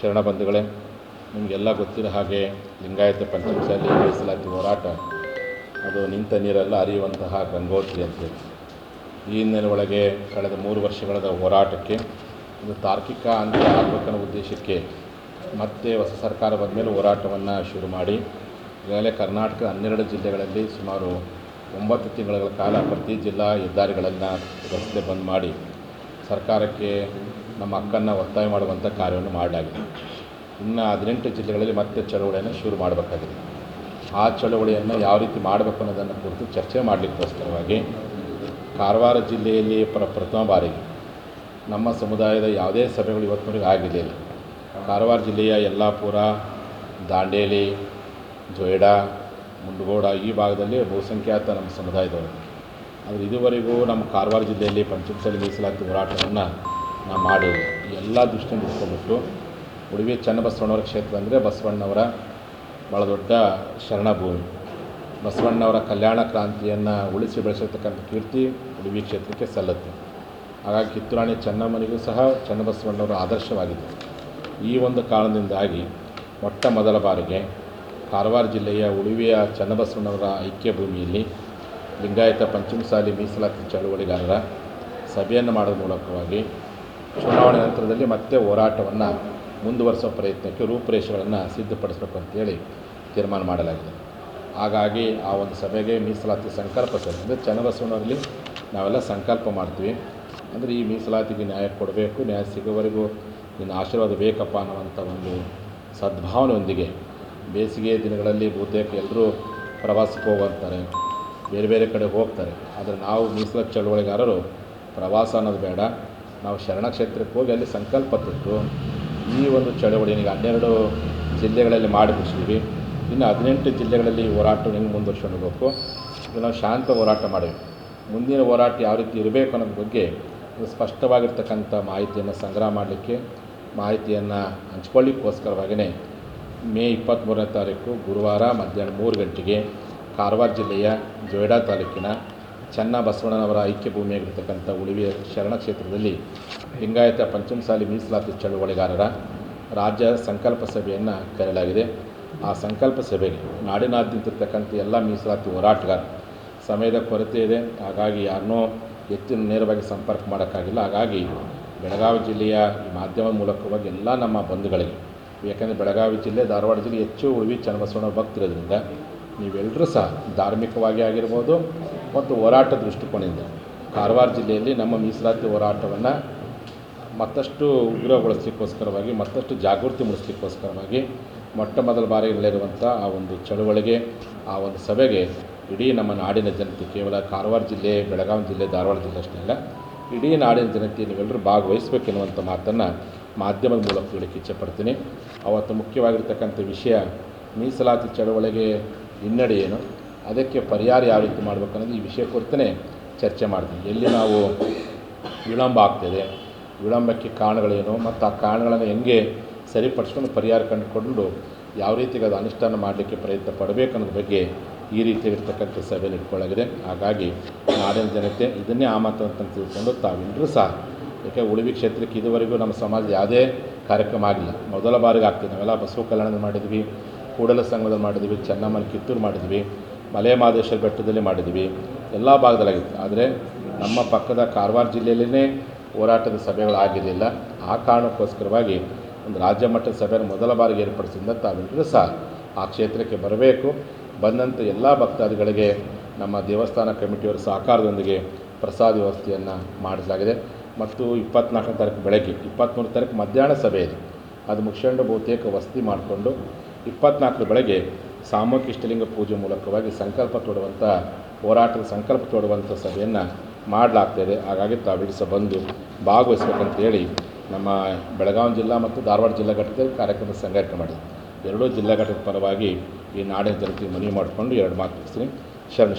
ಶರಣ ಬಂಧುಗಳೇ, ನಿಮಗೆಲ್ಲ ಗೊತ್ತಿರೋ ಹಾಗೆ ಲಿಂಗಾಯತ ಪಂಚಮಸಾಲಿ ಮೀಸಲಾತಿ ಹೋರಾಟ ಅದು ನಿಂತ ನೀರೆಲ್ಲ ಹರಿಯುವಂತಹ ಗಂಗೋತ್ರಿ ಅಂತೇಳಿ ಈ ಹಿನ್ನೆಲೆ ಒಳಗೆ ಕಳೆದ 3 ವರ್ಷಗಳ ಹೋರಾಟಕ್ಕೆ ಒಂದು ತಾರ್ಕಿಕ ಅಂತ್ಯ ಆಗಬೇಕನ್ನೋ ಉದ್ದೇಶಕ್ಕೆ ಮತ್ತೆ ಹೊಸ ಸರ್ಕಾರ ಬಂದ ಮೇಲೆ ಹೋರಾಟವನ್ನು ಶುರು ಮಾಡಿ ಈಗಾಗಲೇ ಕರ್ನಾಟಕದ 12 ಜಿಲ್ಲೆಗಳಲ್ಲಿ ಸುಮಾರು 9 ತಿಂಗಳ ಕಾಲ ಪ್ರತಿ ಜಿಲ್ಲಾ ಹೆದ್ದಾರಿಗಳನ್ನು ರಸ್ತೆ ಬಂದ್ ಮಾಡಿ ಸರ್ಕಾರಕ್ಕೆ ನಮ್ಮ ಹಕ್ಕನ್ನು ಒತ್ತಾಯ ಮಾಡುವಂಥ ಕಾರ್ಯವನ್ನು ಮಾಡಲಾಗಿದೆ. ಇನ್ನು 18 ಜಿಲ್ಲೆಗಳಲ್ಲಿ ಮತ್ತೆ ಚಳವಳಿಯನ್ನು ಶುರು ಮಾಡಬೇಕಾಗಿದೆ. ಆ ಚಳವಳಿಯನ್ನು ಯಾವ ರೀತಿ ಮಾಡಬೇಕು ಅನ್ನೋದನ್ನು ಕುರಿತು ಚರ್ಚೆ ಮಾಡಲಿಕ್ಕೋಸ್ಕರವಾಗಿ ಕಾರವಾರ ಜಿಲ್ಲೆಯಲ್ಲಿ ಪ್ರಥಮ ಬಾರಿಗೆ ನಮ್ಮ ಸಮುದಾಯದ ಯಾವುದೇ ಸಭೆಗಳು ಇವತ್ತಿನವರೆಗೆ ಆಗಿರಲಿಲ್ಲ. ಕಾರವಾರ ಜಿಲ್ಲೆಯ ಯಲ್ಲಾಪುರ, ದಾಂಡೇಲಿ, ಜೊಯ್ಡಾ, ಮುಂಡಗೋಡ ಈ ಭಾಗದಲ್ಲಿ ಬಹುಸಂಖ್ಯಾತ ನಮ್ಮ ಸಮುದಾಯದವರು. ಆದರೆ ಇದುವರೆಗೂ ನಮ್ಮ ಕಾರವಾರ ಜಿಲ್ಲೆಯಲ್ಲಿ ಪಂಚಮಸಾಲಿ ಮೀಸಲಾತಿ ಹೋರಾಟವನ್ನು ನಾವು ಮಾಡಿಲ್ಲ. ಎಲ್ಲ ದೃಷ್ಟಿಯಿಂದ ಇಟ್ಕೊಂಡ್ಬಿಟ್ಟು ಉಡುಪಿ ಚನ್ನಬಸವಣ್ಣವರ ಕ್ಷೇತ್ರ ಅಂದರೆ ಬಸವಣ್ಣವರ ಭಾಳ ದೊಡ್ಡ ಶರಣಭೂಮಿ. ಬಸವಣ್ಣವರ ಕಲ್ಯಾಣ ಕ್ರಾಂತಿಯನ್ನು ಉಳಿಸಿ ಬೆಳೆಸಿರ್ತಕ್ಕಂಥ ಕೀರ್ತಿ ಉಡುಪಿ ಕ್ಷೇತ್ರಕ್ಕೆ ಸಲ್ಲುತ್ತೆ. ಹಾಗಾಗಿ ಕಿತ್ತೂರಾಣಿ ಚೆನ್ನಮ್ಮನಿಗೂ ಸಹ ಚನ್ನಬಸವಣ್ಣವರ ಆದರ್ಶವಾಗಿದೆ. ಈ ಒಂದು ಕಾರಣದಿಂದಾಗಿ ಮೊಟ್ಟ ಮೊದಲ ಬಾರಿಗೆ ಕಾರವಾರ ಜಿಲ್ಲೆಯ ಉಡುಪಿಯ ಚನ್ನಬಸವಣ್ಣವರ ಐಕ್ಯ ಭೂಮಿಯಲ್ಲಿ ಲಿಂಗಾಯತ ಪಂಚಮಸಾಲಿ ಮೀಸಲಾತಿ ಚಳವಳಿಗಾರರ ಸಭೆಯನ್ನು ಮಾಡೋದ್ರ ಮೂಲಕವಾಗಿ ಚುನಾವಣೆ ನಂತರದಲ್ಲಿ ಮತ್ತೆ ಹೋರಾಟವನ್ನು ಮುಂದುವರಿಸೋ ಪ್ರಯತ್ನಕ್ಕೆ ರೂಪುರೇಷೆಗಳನ್ನು ಸಿದ್ಧಪಡಿಸಬೇಕು ಅಂತೇಳಿ ತೀರ್ಮಾನ ಮಾಡಲಾಗಿದೆ. ಹಾಗಾಗಿ ಆ ಒಂದು ಸಭೆಗೆ ಮೀಸಲಾತಿ ಸಂಕಲ್ಪ ಸಭೆ ಅಂದರೆ ಚನ್ನಬಸವಣ್ಣವರಲ್ಲಿ ನಾವೆಲ್ಲ ಸಂಕಲ್ಪ ಮಾಡ್ತೀವಿ. ಅಂದರೆ ಈ ಮೀಸಲಾತಿಗೆ ನ್ಯಾಯ ಕೊಡಬೇಕು, ನ್ಯಾಯ ಸಿಗೋವರೆಗೂ ನಿನ್ನ ಆಶೀರ್ವಾದ ಬೇಕಪ್ಪ ಅನ್ನುವಂಥ ಒಂದು ಸದ್ಭಾವನೆಯೊಂದಿಗೆ ಬೇಸಿಗೆ ದಿನಗಳಲ್ಲಿ ಬಹುತೇಕ ಎಲ್ಲರೂ ಪ್ರವಾಸಕ್ಕೆ ಹೋಗುವಂತಾರೆ, ಬೇರೆ ಬೇರೆ ಕಡೆ ಹೋಗ್ತಾರೆ. ಆದರೆ ನಾವು ಮೀಸಲಾತಿ ಚಳವಳಿಗಾರರು ಪ್ರವಾಸ ಅನ್ನೋದು ಬೇಡ, ನಾವು ಶರಣ ಕ್ಷೇತ್ರಕ್ಕೆ ಹೋಗಿ ಅಲ್ಲಿ ಸಂಕಲ್ಪ ತೊಟ್ಟು ಈ ಒಂದು ಚಳವಳಿನಿಗೆ 12 ಜಿಲ್ಲೆಗಳಲ್ಲಿ ಮಾಡಿಬಿಡ್ತೀವಿ. ಇನ್ನು 18 ಜಿಲ್ಲೆಗಳಲ್ಲಿ ಹೋರಾಟ ಹೆಂಗೆ ಮುಂದುವರ್ಸ್ಕೊಂಡು ಹೋಗಬೇಕು, ಇದು ನಾವು ಶಾಂತ ಹೋರಾಟ ಮಾಡಬೇಕು. ಮುಂದಿನ ಹೋರಾಟ ಯಾವ ರೀತಿ ಇರಬೇಕು ಅನ್ನೋದ್ರ ಬಗ್ಗೆ ಸ್ಪಷ್ಟವಾಗಿರ್ತಕ್ಕಂಥ ಮಾಹಿತಿಯನ್ನು ಸಂಗ್ರಹ ಮಾಡಲಿಕ್ಕೆ, ಮಾಹಿತಿಯನ್ನು ಹಂಚ್ಕೊಳ್ಳಿಕ್ಕೋಸ್ಕರವಾಗಿಯೇ ಮೇ 23ನೇ ತಾರೀಕು ಗುರುವಾರ ಮಧ್ಯಾಹ್ನ 3 ಗಂಟೆಗೆ ಕಾರವಾರ ಜಿಲ್ಲೆಯ ಜೊಯ್ಡಾ ತಾಲೂಕಿನ ಚನ್ನಬಸವಣ್ಣನವರ ಐಕ್ಯ ಭೂಮಿಯಾಗಿರ್ತಕ್ಕಂಥ ಉಡುಪಿಯ ಶರಣ ಕ್ಷೇತ್ರದಲ್ಲಿ ಲಿಂಗಾಯತ ಪಂಚಮಸಾಲಿ ಮೀಸಲಾತಿ ಚಳವಳಿಗಾರರ ರಾಜ್ಯ ಸಂಕಲ್ಪ ಸಭೆಯನ್ನು ಕರೆಯಲಾಗಿದೆ. ಆ ಸಂಕಲ್ಪ ಸಭೆಗೆ ನಾಡಿನಾದ್ಯಂತ ಇರ್ತಕ್ಕಂಥ ಎಲ್ಲ ಮೀಸಲಾತಿ ಹೋರಾಟಗಾರ ಸಮಯದ ಕೊರತೆ ಇದೆ. ಹಾಗಾಗಿ ಯಾರನ್ನೂ ಹೆಚ್ಚಿನ ನೇರವಾಗಿ ಸಂಪರ್ಕ ಮಾಡೋಕ್ಕಾಗಿಲ್ಲ. ಹಾಗಾಗಿ ಬೆಳಗಾವಿ ಜಿಲ್ಲೆಯ ಈ ಮಾಧ್ಯಮದ ಮೂಲಕವಾಗಿ ಎಲ್ಲ ನಮ್ಮ ಬಂಧುಗಳಿಗೆ, ಯಾಕೆಂದರೆ ಬೆಳಗಾವಿ ಜಿಲ್ಲೆ, ಧಾರವಾಡ ಜಿಲ್ಲೆ ಹೆಚ್ಚು ಉಡುಪಿ ಚನ್ನಬಸವಣ್ಣ ಭಕ್ತರಿರೋದ್ರಿಂದ ನೀವೆಲ್ಲರೂ ಸಹ ಧಾರ್ಮಿಕವಾಗಿ ಆಗಿರ್ಬೋದು ಮತ್ತು ಹೋರಾಟ ದೃಷ್ಟಿಕೋನದಿಂದ ಕಾರವಾರ ಜಿಲ್ಲೆಯಲ್ಲಿ ನಮ್ಮ ಮೀಸಲಾತಿ ಹೋರಾಟವನ್ನು ಮತ್ತಷ್ಟು ಉಗ್ರಗೊಳಿಸಲಿಕ್ಕೋಸ್ಕರವಾಗಿ, ಮತ್ತಷ್ಟು ಜಾಗೃತಿ ಮೂಡಿಸಲಿಕ್ಕೋಸ್ಕರವಾಗಿ ಮೊಟ್ಟ ಮೊದಲ ಬಾರಿಗೆ ನಡೆಯುವಂಥ ಆ ಒಂದು ಚಳುವಳಿಗೆ, ಆ ಒಂದು ಸಭೆಗೆ ಇಡೀ ನಮ್ಮ ನಾಡಿನ ಜನತೆ, ಕೇವಲ ಕಾರವಾರ ಜಿಲ್ಲೆ, ಬೆಳಗಾವಿ ಜಿಲ್ಲೆ, ಧಾರವಾಡ ಜಿಲ್ಲೆ ಅಷ್ಟೇ ಅಲ್ಲ, ಇಡೀ ನಾಡಿನ ಜನತೆ ನೀವೆಲ್ಲರೂ ಭಾಗವಹಿಸಬೇಕೆನ್ನುವಂಥ ಮಾತನ್ನು ಮಾಧ್ಯಮದ ಮೂಲಕ ಹೇಳಕ್ಕೆ ಇಚ್ಛೆಪಡ್ತೀನಿ. ಅವತ್ತು ಮುಖ್ಯವಾಗಿರ್ತಕ್ಕಂಥ ವಿಷಯ ಮೀಸಲಾತಿ ಚಳವಳಿಗೆ ಹಿನ್ನಡೆ ಏನು, ಅದಕ್ಕೆ ಪರಿಹಾರ ಯಾವ ರೀತಿ ಮಾಡಬೇಕು ಅನ್ನೋದು ಈ ವಿಷಯ ಕುರಿತೇ ಚರ್ಚೆ ಮಾಡ್ತೀನಿ. ಎಲ್ಲಿ ನಾವು ವಿಳಂಬ ಆಗ್ತದೆ, ವಿಳಂಬಕ್ಕೆ ಕಾರಣಗಳೇನು ಮತ್ತು ಆ ಕಾರಣಗಳನ್ನು ಹೆಂಗೆ ಸರಿಪಡಿಸ್ಕೊಂಡು ಪರಿಹಾರ ಕಂಡುಕೊಂಡು ಯಾವ ರೀತಿಗೆ ಅದು ಅನುಷ್ಠಾನ ಮಾಡಲಿಕ್ಕೆ ಪ್ರಯತ್ನ ಪಡಬೇಕು ಅನ್ನೋದ್ರ ಬಗ್ಗೆ ಈ ರೀತಿಯಾಗಿರ್ತಕ್ಕಂಥ ಸಭೆಯಲ್ಲಿ ಇಟ್ಕೊಳ್ಳಾಗಿದೆ. ಹಾಗಾಗಿ ನಾಡಿನ ಜನತೆ ಇದನ್ನೇ ಆಮಂತ್ರಣ ಅಂತ ತಿಳ್ಕೊಂಡು ತಾವೆಲ್ಲರೂ ಸಹ, ಯಾಕೆ ಉಡುಪಿ ಕ್ಷೇತ್ರಕ್ಕೆ ಇದುವರೆಗೂ ನಮ್ಮ ಸಮಾಜದ ಯಾವುದೇ ಕಾರ್ಯಕ್ರಮ ಆಗಿಲ್ಲ, ಮೊದಲ ಬಾರಿಗೆ ಆಗ್ತದೆ. ನಾವೆಲ್ಲ ಬಸವ ಕಲ್ಯಾಣದಲ್ಲಿ ಮಾಡಿದ್ವಿ, ಕೂಡಲ ಸಂಘದಲ್ಲಿ ಮಾಡಿದ್ವಿ, ಚೆನ್ನಮ್ಮನ ಕಿತ್ತೂರು ಮಾಡಿದ್ವಿ, ಮಲೆ ಮಹದೇಶ್ವರ ಬೆಟ್ಟದಲ್ಲಿ ಮಾಡಿದ್ವಿ, ಎಲ್ಲ ಭಾಗದಲ್ಲಾಗಿತ್ತು. ಆದರೆ ನಮ್ಮ ಪಕ್ಕದ ಕಾರವಾರ ಜಿಲ್ಲೆಯಲ್ಲೇ ಹೋರಾಟದ ಸಭೆಗಳಾಗಿರಲಿಲ್ಲ. ಆ ಕಾರಣಕ್ಕೋಸ್ಕರವಾಗಿ ಒಂದು ರಾಜ್ಯ ಮಟ್ಟದ ಸಭೆಯನ್ನು ಮೊದಲ ಬಾರಿಗೆ ಏರ್ಪಡಿಸಿದ ತಾವೆಲ್ಲರೂ ಸಹ ಆ ಕ್ಷೇತ್ರಕ್ಕೆ ಬರಬೇಕು. ಬಂದಂಥ ಎಲ್ಲ ಭಕ್ತಾದಿಗಳಿಗೆ ನಮ್ಮ ದೇವಸ್ಥಾನ ಕಮಿಟಿಯವರ ಸಹಕಾರದೊಂದಿಗೆ ಪ್ರಸಾದ ವ್ಯವಸ್ಥೆಯನ್ನು ಮಾಡಲಾಗಿದೆ. ಮತ್ತು 24ನೇ ತಾರೀಕು ಬೆಳಗ್ಗೆ, 23ನೇ ತಾರೀಕು ಮಧ್ಯಾಹ್ನ ಸಭೆ ಇದೆ. ಅದು ಮುಗಿಸ್ಕೊಂಡು ಬಹುತೇಕ ವಸತಿ ಮಾಡಿಕೊಂಡು 24 ಬೆಳಗ್ಗೆ ಸಾಮೂಹಿಕ ಇಷ್ಟಲಿಂಗ ಪೂಜೆ ಮೂಲಕವಾಗಿ ಸಂಕಲ್ಪ ತೊಡುವಂಥ ಹೋರಾಟದ ಸಂಕಲ್ಪ ತೊಡುವಂಥ ಸಭೆಯನ್ನು ಮಾಡಲಾಗ್ತಾಯಿದೆ. ಹಾಗಾಗಿ ತಾವೆಲ್ಲರೂ ಸಹ ಬಂದು ಭಾಗವಹಿಸಬೇಕಂತೇಳಿ ನಮ್ಮ ಬೆಳಗಾವಿ ಜಿಲ್ಲಾ ಮತ್ತು ಧಾರವಾಡ ಜಿಲ್ಲಾ ಘಟಕದಲ್ಲಿ ಕಾರ್ಯಕ್ರಮ ಸಂಘಟನೆ ಮಾಡಿದೆ. ಎರಡೂ ಜಿಲ್ಲಾ ಘಟಕದ ಪರವಾಗಿ ಈ ನಾಡಿನ ಜನತೆಗೆ ಮನವಿ ಮಾಡಿಕೊಂಡು 2 ಮಾತು ತಿಳಿಸ್ತೀನಿ. ಶರಣ.